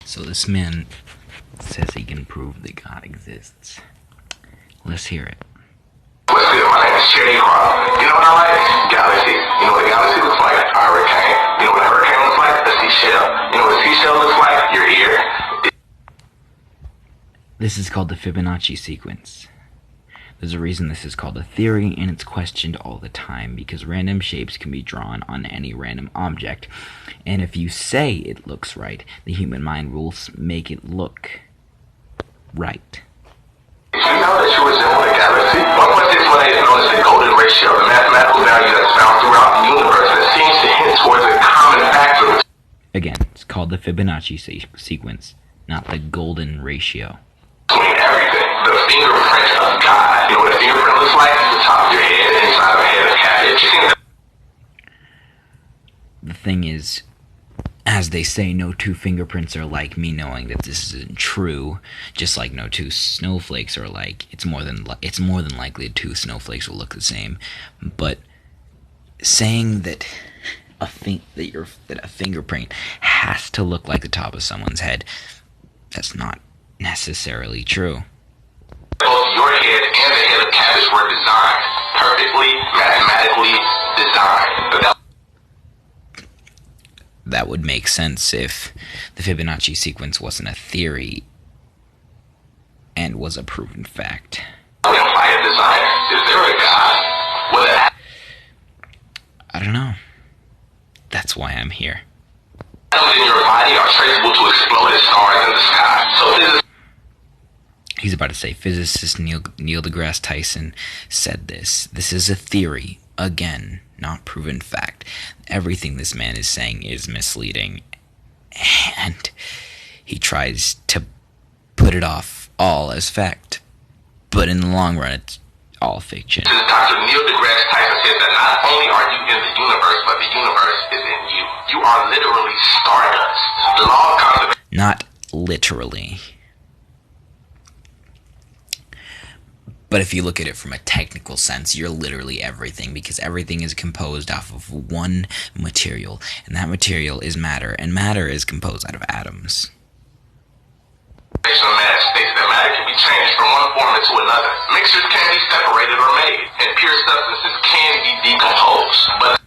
So this man says he can prove that God exists. Let's hear it. What's good? My name is Cherry Crop. You know what I like? Galaxy. You know what a galaxy looks like? A hurricane. You know what a hurricane looks like? A seashell. You know what a seashell looks like? Your ear. This is called the Fibonacci sequence. There's a reason this is called a theory, and it's questioned all the time because random shapes can be drawn on any random object. And if you say it looks right, the human mind will make it look right. Did you know that you resemble a galaxy? One more explanation known as the golden ratio, the mathematical value that's found throughout the universe that seems to hint towards a common factor. Again, it's called the Fibonacci sequence, not the golden ratio. Between everything, the fingerprint of God. You know what a fingerprint looks like? The top of your head, inside of a head, a cabbage. The thing is, as they say, no two fingerprints are like, me knowing that this isn't true, just like no two snowflakes are alike. It's more than likely two snowflakes will look the same. But saying that a fingerprint has to look like the top of someone's head, that's not necessarily true. Both your head and the head of cabbage were designed perfectly, mathematically designed. But that would make sense if the Fibonacci sequence wasn't a theory and was a proven fact. Imply a designer. Is there a God? Well, I don't know. That's why I'm here. atoms in your body are traceable to exploded stars in the sky. So He's about to say physicist Neil deGrasse Tyson said this. This is a theory. Again, not proven fact. Everything this man is saying is misleading. And he tries to put it off all as fact. But in the long run, it's all fiction. Dr. Neil deGrasse Tyson said that not only are you in the universe, but the universe is in you. You are literally stardust. The law of conservation. Not literally. But if you look at it from a technical sense, you're literally everything, because everything is composed off of one material, and that material is matter, and matter is composed out of atoms. Matter states that matter can be changed from one form into another. Mixtures can be separated or made, and pure substances can be decomposed. But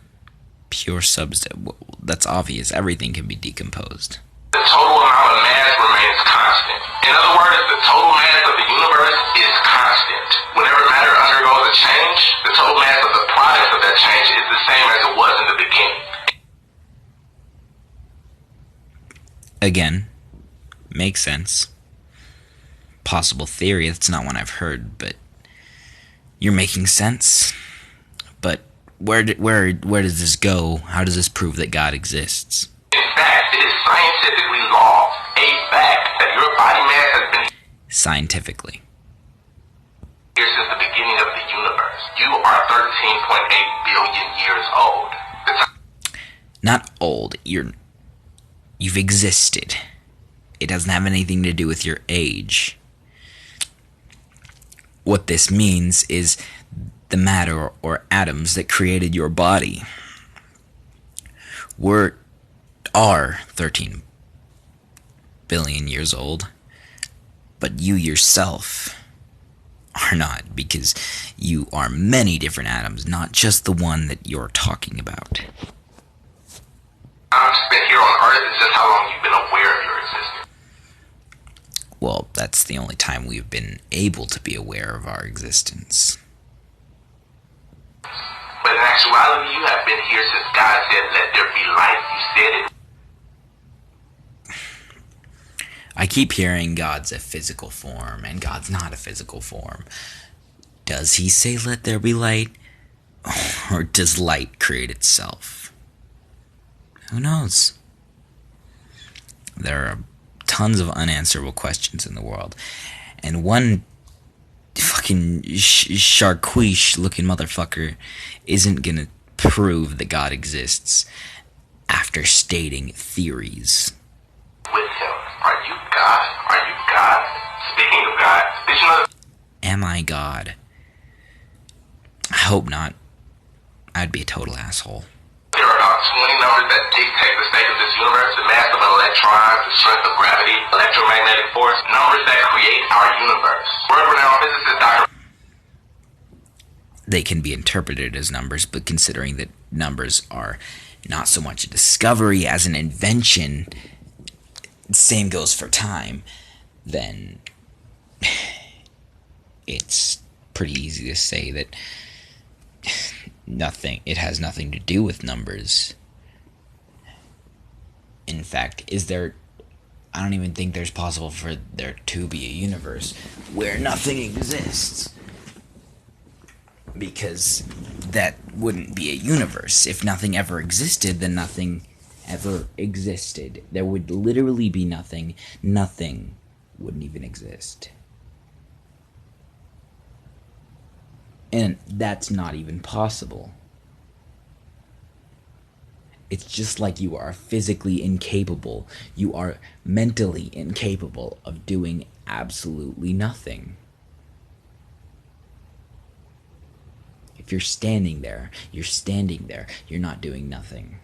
pure substance, that's obvious. Everything can be decomposed. The total amount of mass remains constant. In other words, the total mass of the universe is constant. Whenever matter undergoes a change, the total mass of the product of that change is the same as it was in the beginning. Again, makes sense. Possible theory, that's not one I've heard, but you're making sense. But where does this go? How does this prove that God exists? In fact, it is scientifically law, a fact that your body mass has been Scientifically. here since the beginning of the universe. You are 13.8 billion years old. Not old, you've existed. It doesn't have anything to do with your age. What this means is the matter or atoms that created your body are 13 billion years old, but you yourself are not, because you are many different atoms, not just the one that you're talking about. Time spent here on Earth is just how long you've been aware of your existence. Well, that's the only time we've been able to be aware of our existence. But in actuality, you have been here since God said, "Let there be light." You said it. I keep hearing God's a physical form, and God's not a physical form. Does he say, "Let there be light"? Or does light create itself? Who knows? There are tons of unanswerable questions in the world, and one fucking Sharkwish looking motherfucker isn't gonna prove that God exists after stating theories. With him. Are you God? Are you God? Speaking of God, did you know that Am I God? I hope not. I'd be a total asshole. there are about 20 numbers that dictate the state of this universe, the mass of electrons, the strength of gravity, electromagnetic force, numbers that create our universe. World-renowned physicist Dr. They can be interpreted as numbers, but considering that numbers are not so much a discovery as an invention, same goes for time, then it's pretty easy to say that it has nothing to do with numbers. In fact, I don't even think there's possible for there to be a universe where nothing exists. Because that wouldn't be a universe. If nothing ever existed, then nothing ever existed. There would literally be nothing. Nothing wouldn't even exist. And that's not even possible. It's just like you are physically incapable. You are mentally incapable of doing absolutely nothing. If you're standing there, you're standing there. You're not doing nothing.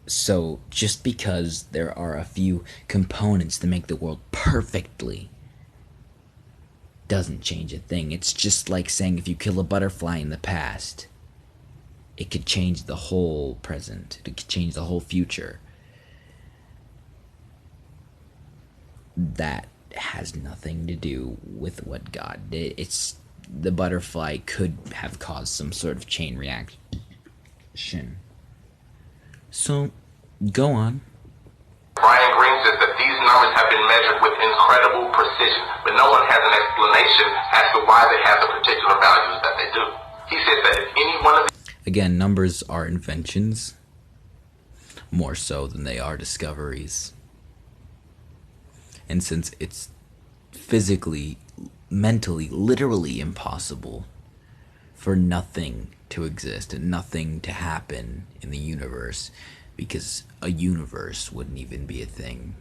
So, just because there are a few components that make the world perfectly doesn't change a thing. It's just like saying if you kill a butterfly in the past, it could change the whole present. It could change the whole future. That has nothing to do with what God did. It's the butterfly could have caused some sort of chain reaction. So, go on. Brian Greene says that these numbers have been measured with incredible precision, but no one has an explanation as to why they have the particular values that they do. He says that if any one of Again, numbers are inventions, more so than they are discoveries. And since it's physically, mentally, literally impossible for nothing to exist and nothing to happen in the universe, because a universe wouldn't even be a thing.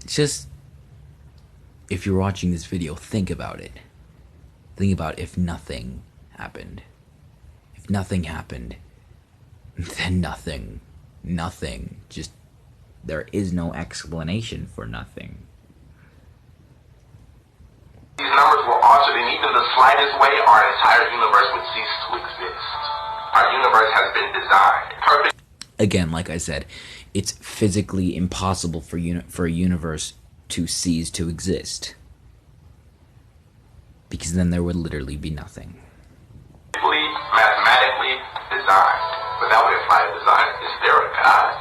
It's just, if you're watching this video, think about it. Think about if nothing happened. If nothing happened, then nothing. Just, there is no explanation for nothing. these numbers were altered in even the slightest way, our entire universe would cease to exist. Our universe has been designed perfect. Again, like I said, it's physically impossible for a universe to cease to exist. Because then there would literally be nothing. Mathematically designed. But that would imply a design. Is there a God?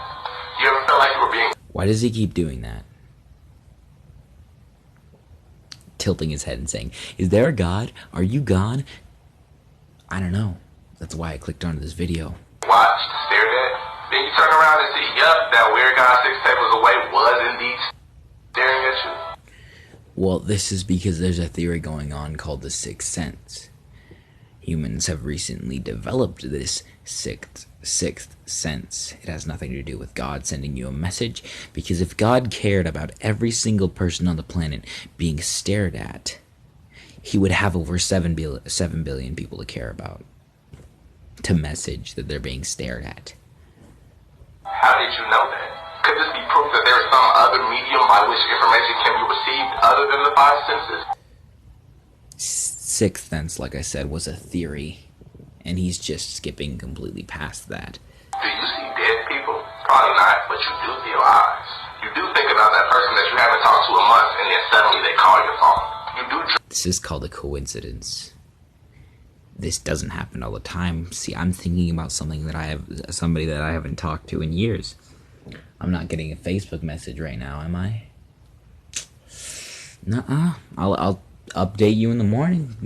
You ever felt like you were being... Why does he keep doing that? Tilting his head and saying, "Is there a God? Are you God?" I don't know. That's why I clicked onto this video. watched, stared at? Then you turn around and see, yup, that weird guy 6 tables away was indeed staring at you. Well, this is because there's a theory going on called the sixth sense. Humans have recently developed this sixth sense. It has nothing to do with God sending you a message, because if God cared about every single person on the planet being stared at, he would have over 7 billion people to care about, to message that they're being stared at. How did you know that? Could this be proof that there is some other medium by which information can be received other than the 5 senses? Sixth sense, like I said, was a theory, and he's just skipping completely past that. Do you see dead people? Probably not, but you do feel eyes. You do think about that person that you haven't talked to a month, and then suddenly they call your phone. You do. This is called a coincidence. This doesn't happen all the time. See, I'm thinking about somebody that I haven't talked to in years. I'm not getting a Facebook message right now, am I? Nuh-uh. I'll update you in the morning.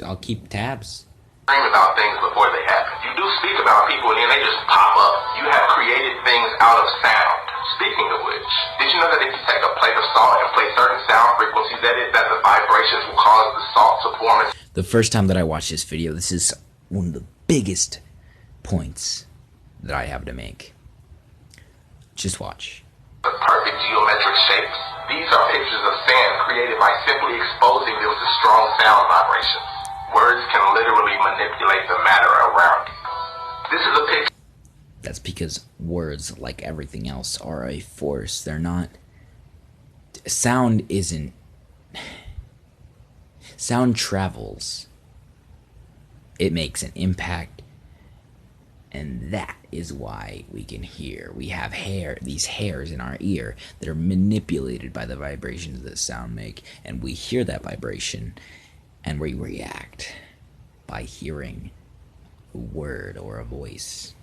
I'll keep tabs. Dream about things before they happen. You do speak about people and then they just pop up. You have created things out of sound. Speaking of which, did you know that if you take a plate of salt and play certain sound frequencies at it, that the vibrations will cause the salt to form? The first time that I watched this video, this is one of the biggest points that I have to make. Just watch. The perfect geometric shapes. These are pictures of sand created by simply exposing them to strong sound vibrations. Words can literally manipulate the matter around you. This is a picture. That's because words, like everything else, are a force. They're not. Sound isn't. Sound travels. It makes an impact. And that is why we can hear. We have these hairs in our ear that are manipulated by the vibrations that sound make. And we hear that vibration and we react by hearing a word or a voice.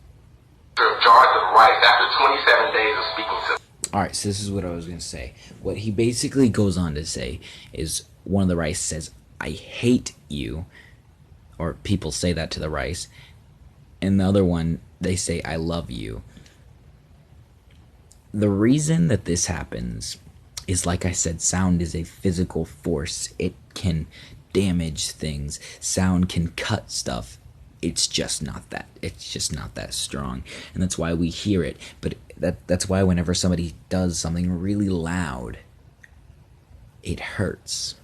Jars of rice after 27 days of speaking to. Alright, so this is what I was going to say. What he basically goes on to say is one of the rice says, I hate you. Or people say that to the rice. And the other one, they say, I love you. The reason that this happens is, like I said, sound is a physical force. It can damage things. Sound can cut stuff. It's just not that. It's just not that strong. And that's why we hear it. But that's why whenever somebody does something really loud, it hurts.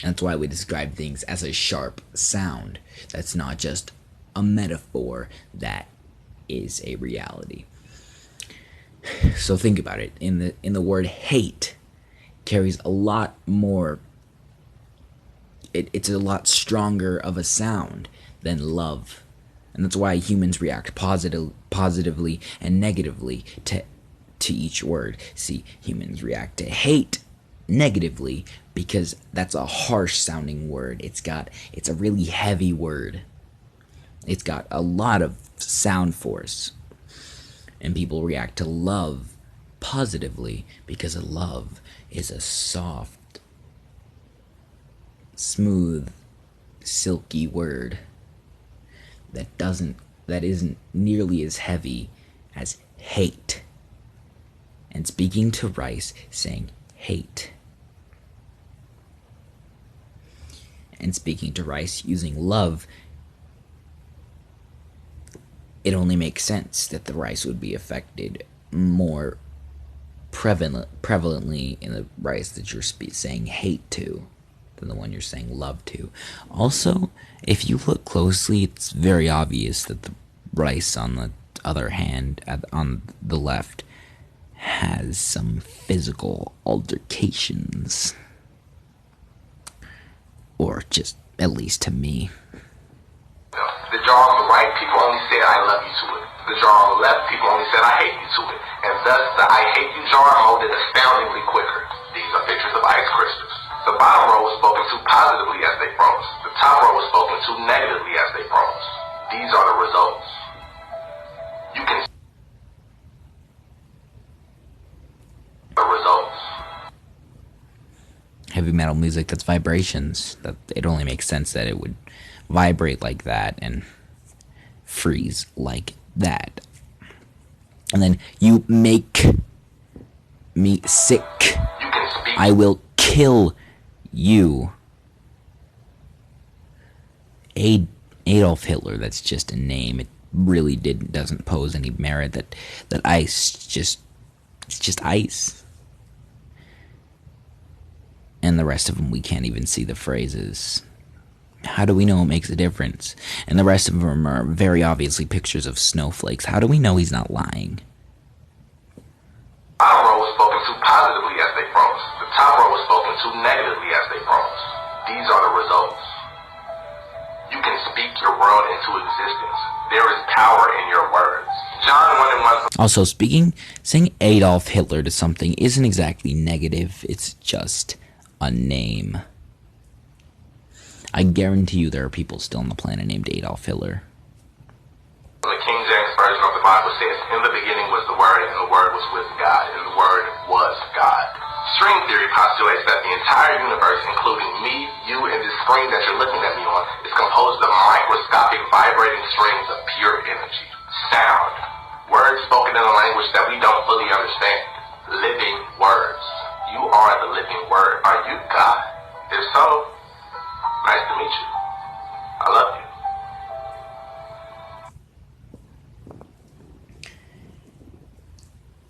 And that's why we describe things as a sharp sound. That's not just a metaphor, that is a reality. So think about it. In the word hate carries a lot more. It's a lot stronger of a sound than love, and that's why humans react positively and negatively to each word. See, humans react to hate negatively because that's a harsh sounding word. It's a really heavy word. It's got a lot of sound force. And people react to love positively because love is a soft, smooth, silky word that isn't nearly as heavy as hate. And speaking to Rice, saying hate. And speaking to Rice using love, it only makes sense that the rice would be affected more prevalently in the rice that you're saying hate to than the one you're saying love to. Also, if you look closely, it's very obvious that the rice on the other hand, on the left, has some physical altercations. Or just, at least to me. The jar on the right, people only said I love you to it. The jar on the left, people only said I hate you to it. And thus, the I hate you jar molded astoundingly quicker. These are pictures of ice crystals. The bottom row was spoken to positively as they froze. The top row was spoken to negatively as they froze. These are the results. You can see the results. Heavy metal music, that's vibrations. That it only makes sense that it would vibrate like that and freeze like that. And then you make me sick. You can speak. I will kill you. Adolf Hitler, that's just a name. It really doesn't pose any merit. That ice it's just ice. And the rest of them, we can't even see the phrases. How do we know it makes a difference? And the rest of them are very obviously pictures of snowflakes. How do we know he's not lying? The bottom row was spoken to positively as they froze. The top row was spoken to negatively as they froze. These are the results. You can speak your world into existence. There is power in your words. John 1:1. Also, saying Adolf Hitler to something isn't exactly negative. It's just a name. I guarantee you there are people still on the planet named Adolf Hitler. The King James Version of the Bible says, in the beginning was the Word, and the Word was with God, and the Word was God. String theory postulates that the entire universe, including me, you, and this screen that you're looking at me on, is composed of microscopic vibrating strings of pure energy. Sound. Words spoken in a language that we don't fully understand. Living words. You are the living word. Are you God? If so, nice to meet you. I love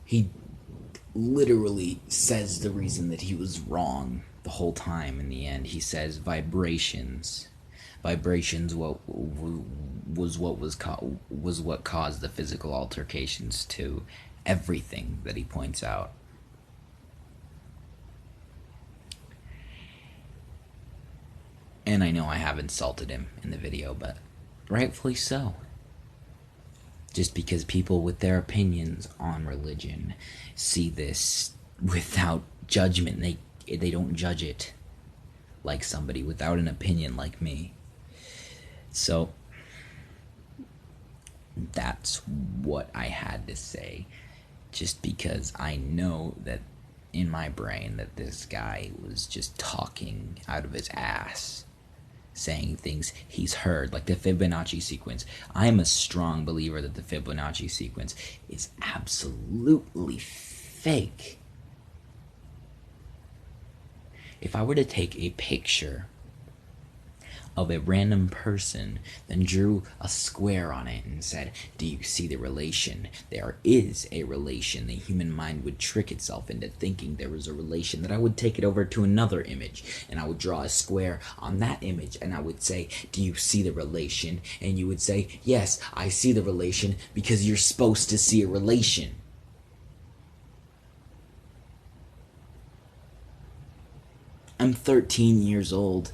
you. literally says the reason that he was wrong the whole time. In the end, he says vibrations. Vibrations was what caused the physical altercations to everything that he points out. And I know I have insulted him in the video, but rightfully so. Just because people with their opinions on religion see this without judgment, they don't judge it like somebody without an opinion like me. So that's what I had to say, just because I know that in my brain that this guy was just talking out of his ass, saying things he's heard, like the Fibonacci sequence. I am a strong believer that the Fibonacci sequence is absolutely fake. If I were to take a picture of a random person, then drew a square on it and said, do you see the relation? There is a relation. The human mind would trick itself into thinking there was a relation. That I would take it over to another image and I would draw a square on that image and I would say, do you see the relation? And you would say, yes, I see the relation, because you're supposed to see a relation. I'm 13 years old.